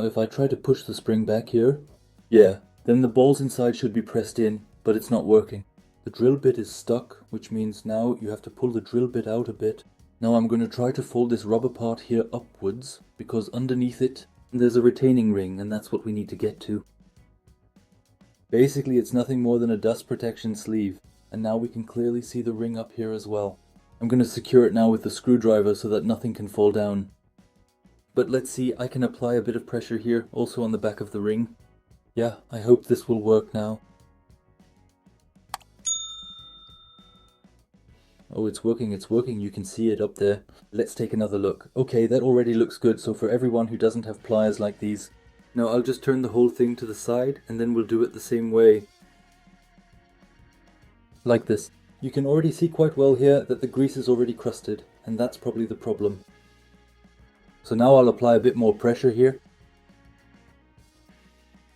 Now if I try to push the spring back here, yeah, then the balls inside should be pressed in, but it's not working. The drill bit is stuck, which means now you have to pull the drill bit out a bit. Now I'm going to try to fold this rubber part here upwards, because underneath it there's a retaining ring, and that's what we need to get to. Basically it's nothing more than a dust protection sleeve, and now we can clearly see the ring up here as well. I'm going to secure it now with the screwdriver so that nothing can fall down. But let's see, I can apply a bit of pressure here, also on the back of the ring. Yeah, I hope this will work now. Oh, it's working, you can see it up there. Let's take another look. Okay, that already looks good, so for everyone who doesn't have pliers like these. Now I'll just turn the whole thing to the side, and then we'll do it the same way. Like this. You can already see quite well here that the grease is already crusted, and that's probably the problem. So now I'll apply a bit more pressure here.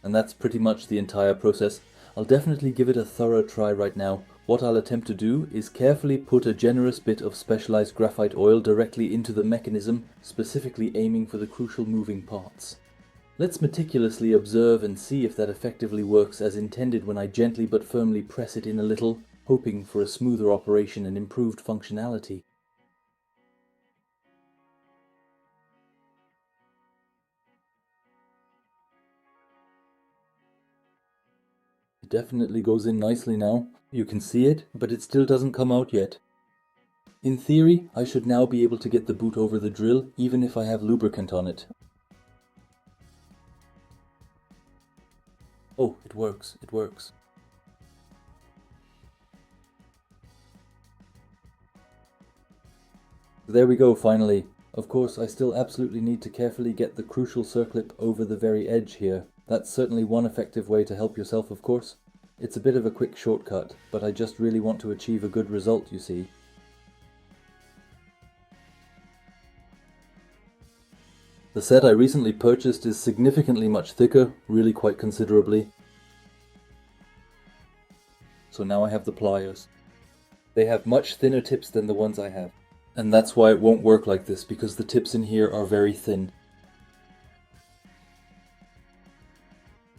And that's pretty much the entire process. I'll definitely give it a thorough try right now. What I'll attempt to do is carefully put a generous bit of specialized graphite oil directly into the mechanism, specifically aiming for the crucial moving parts. Let's meticulously observe and see if that effectively works as intended when I gently but firmly press it in a little, hoping for a smoother operation and improved functionality. It definitely goes in nicely now. You can see it, but it still doesn't come out yet. In theory, I should now be able to get the boot over the drill, even if I have lubricant on it. Oh, it works, it works. There we go, finally. Of course, I still absolutely need to carefully get the crucial circlip over the very edge here. That's certainly one effective way to help yourself, of course. It's a bit of a quick shortcut, but I just really want to achieve a good result, you see. The set I recently purchased is significantly much thicker, really quite considerably. So now I have the pliers. They have much thinner tips than the ones I have. And that's why it won't work like this, because the tips in here are very thin.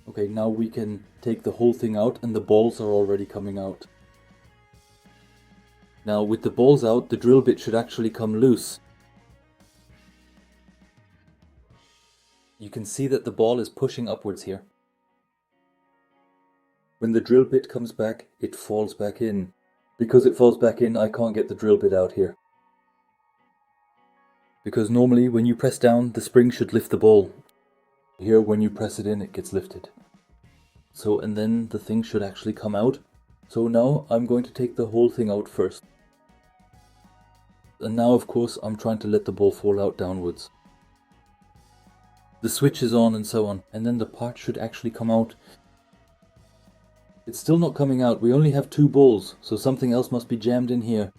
Okay, now we can take the whole thing out, and the balls are already coming out. Now with the balls out, the drill bit should actually come loose. You can see that the ball is pushing upwards here. When the drill bit comes back, it falls back in. Because it falls back in, I can't get the drill bit out here. Because normally when you press down, the spring should lift the ball. Here, when you press it in, it gets lifted. So, and then the thing should actually come out. So now I'm going to take the whole thing out first. And now, of course, I'm trying to let the ball fall out downwards. The switch is on and so on, and then the part should actually come out. It's still not coming out. We only have 2 balls, so something else must be jammed in here.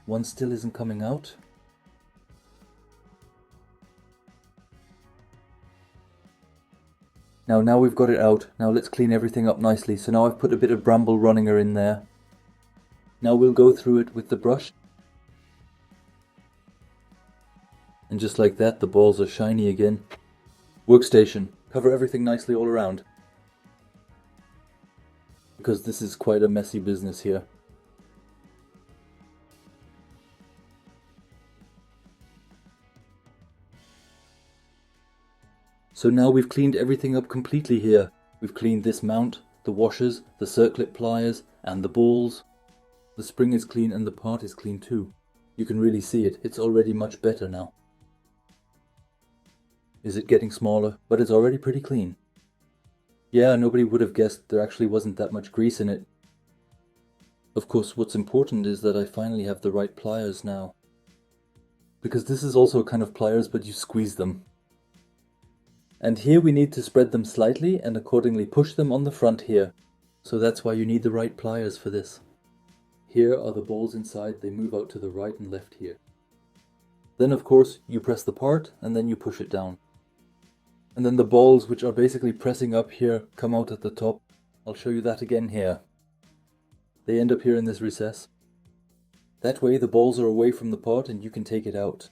One still isn't coming out. Now we've got it out. Now let's clean everything up nicely. So now I've put a bit of bramble runninger in there. Now we'll go through it with the brush. And just like that, the balls are shiny again. Workstation. Cover everything nicely all around. Because this is quite a messy business here. So now we've cleaned everything up completely here. We've cleaned this mount, the washers, the circlip pliers, and the balls. The spring is clean and the part is clean too. You can really see it. It's already much better now. Is it getting smaller? But it's already pretty clean. Yeah, nobody would have guessed there actually wasn't that much grease in it. Of course, what's important is that I finally have the right pliers now. Because this is also a kind of pliers, but you squeeze them. And here we need to spread them slightly and accordingly push them on the front here. So that's why you need the right pliers for this. Here are the balls inside, they move out to the right and left here. Then of course you press the part and then you push it down. And then the balls, which are basically pressing up here, come out at the top. I'll show you that again here. They end up here in this recess. That way the balls are away from the part and you can take it out.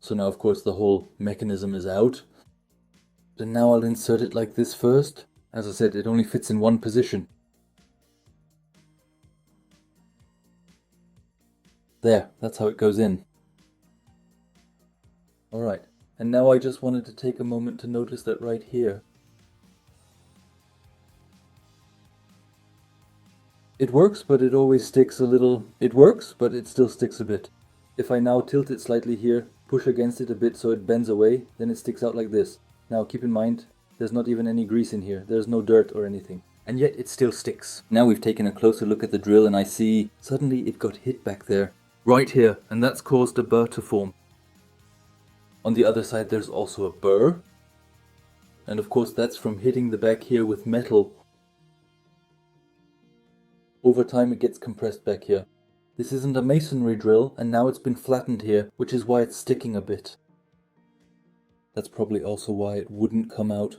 So now of course the whole mechanism is out. And now I'll insert it like this first. As I said, it only fits in one position. There, that's how it goes in. Alright, and now I just wanted to take a moment to notice that right here, it works, but it always sticks a little. It works, but it still sticks a bit. If I now tilt it slightly here, push against it a bit so it bends away, then it sticks out like this. Now keep in mind, there's not even any grease in here. There's no dirt or anything. And yet it still sticks. Now we've taken a closer look at the drill and I see suddenly it got hit back there. Right here, and that's caused a burr to form. On the other side there's also a burr. And of course that's from hitting the back here with metal. Over time it gets compressed back here. This isn't a masonry drill and now it's been flattened here, which is why it's sticking a bit. That's probably also why it wouldn't come out.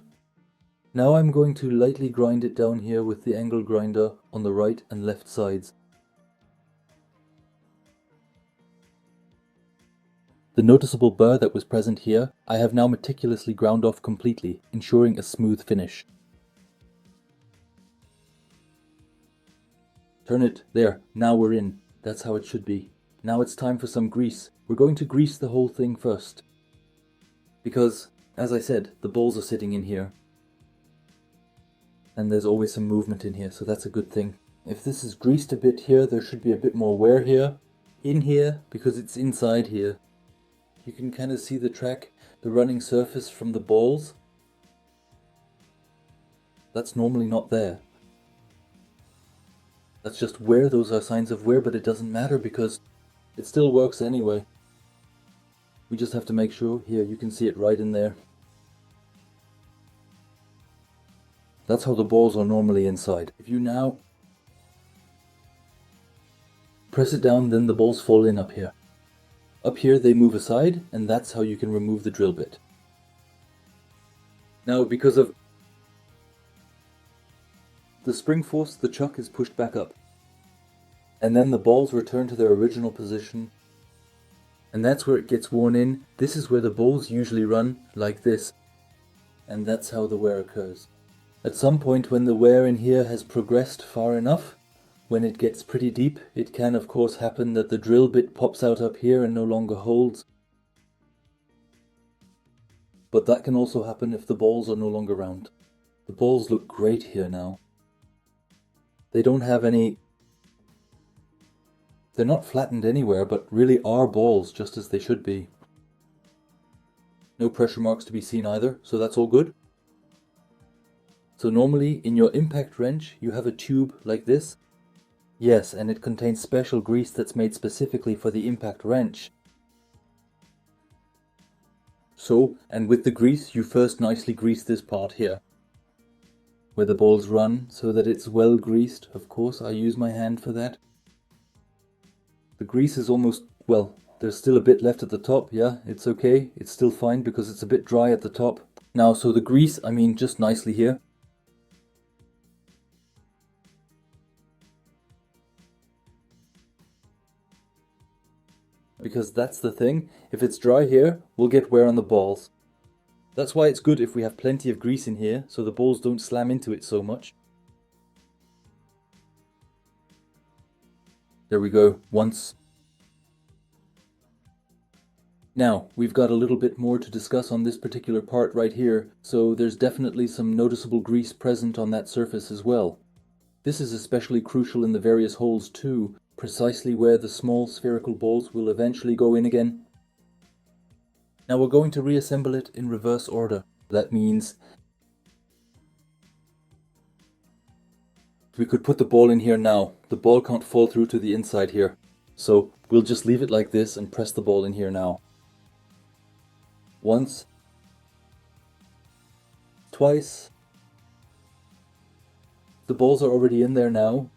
Now I'm going to lightly grind it down here with the angle grinder on the right and left sides. The noticeable burr that was present here, I have now meticulously ground off completely, ensuring a smooth finish. Turn it, there, now we're in. That's how it should be. Now it's time for some grease. We're going to grease the whole thing first. Because, as I said, the balls are sitting in here. And there's always some movement in here, so that's a good thing. If this is greased a bit here, there should be a bit more wear here. In here, because it's inside here. You can kind of see the track, the running surface from the balls. That's normally not there. That's just wear, those are signs of wear, but it doesn't matter because it still works anyway. We just have to make sure, here you can see it right in there. That's how the balls are normally inside. If you now press it down, then the balls fall in up here. Up here they move aside, and that's how you can remove the drill bit. Now because of the spring force, the chuck is pushed back up. And then the balls return to their original position. And that's where it gets worn in. This is where the balls usually run, like this. And that's how the wear occurs. At some point when the wear in here has progressed far enough, when it gets pretty deep, it can of course happen that the drill bit pops out up here and no longer holds. But that can also happen if the balls are no longer round. The balls look great here now. They don't have any... They're not flattened anywhere, but really are balls just as they should be. No pressure marks to be seen either, so that's all good. So normally in your impact wrench you have a tube like this. Yes, and it contains special grease that's made specifically for the impact wrench. So, and with the grease you first nicely grease this part here, where the balls run, so that it's well greased. Of course, I use my hand for that. The grease is almost, well, there's still a bit left at the top, yeah, it's okay. It's still fine because it's a bit dry at the top. Now, so the grease, I mean just nicely here. Because that's the thing, if it's dry here, we'll get wear on the balls. That's why it's good if we have plenty of grease in here, so the balls don't slam into it so much. There we go, once. Now, we've got a little bit more to discuss on this particular part right here, so there's definitely some noticeable grease present on that surface as well. This is especially crucial in the various holes too, precisely where the small spherical balls will eventually go in again. Now we're going to reassemble it in reverse order. That means we could put the ball in here now. The ball can't fall through to the inside here. So we'll just leave it like this and press the ball in here now. Once. Twice. The balls are already in there now.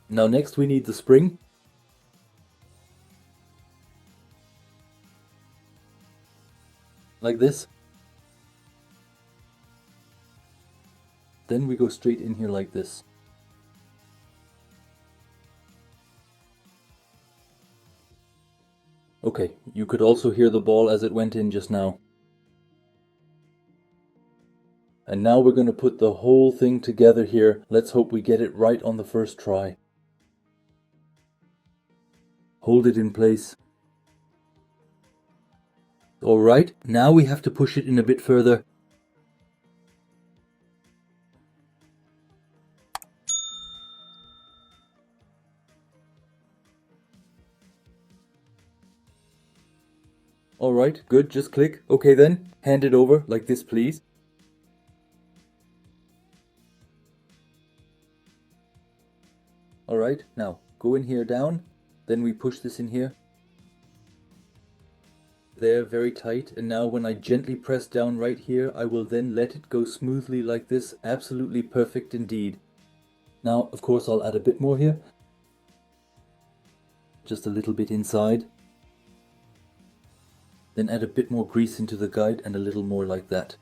Now next we need the spring. Like this. Then we go straight in here like this. Okay, you could also hear the ball as it went in just now. And now we're going to put the whole thing together here. Let's hope we get it right on the first try. Hold it in place. Alright, now we have to push it in a bit further. Alright, good, just click. Okay then, hand it over like this please. Alright, now go in here down, then we push this in here. There, very tight, and now when I gently press down right here, I will then let it go smoothly like this. Absolutely perfect indeed. Now, of course, I'll add a bit more here. Just a little bit inside. Then add a bit more grease into the guide and a little more like that.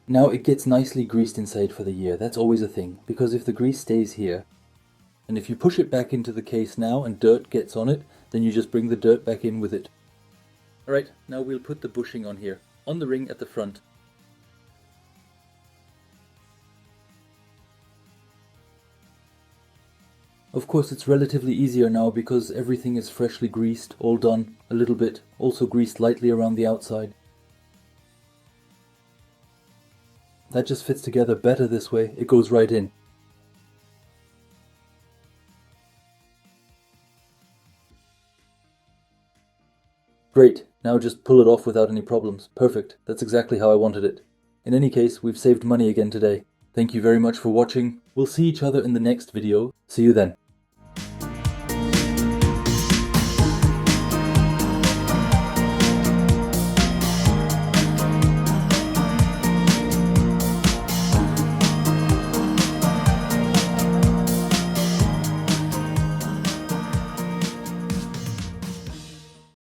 Now it gets nicely greased inside for the year. That's always a thing, because if the grease stays here, and if you push it back into the case now and dirt gets on it, then you just bring the dirt back in with it. Alright, now we'll put the bushing on here, on the ring at the front. Of course it's relatively easier now because everything is freshly greased, all done, a little bit, also greased lightly around the outside. That just fits together better this way, it goes right in. Great, now just pull it off without any problems. Perfect, that's exactly how I wanted it. In any case, we've saved money again today. Thank you very much for watching. We'll see each other in the next video. See you then.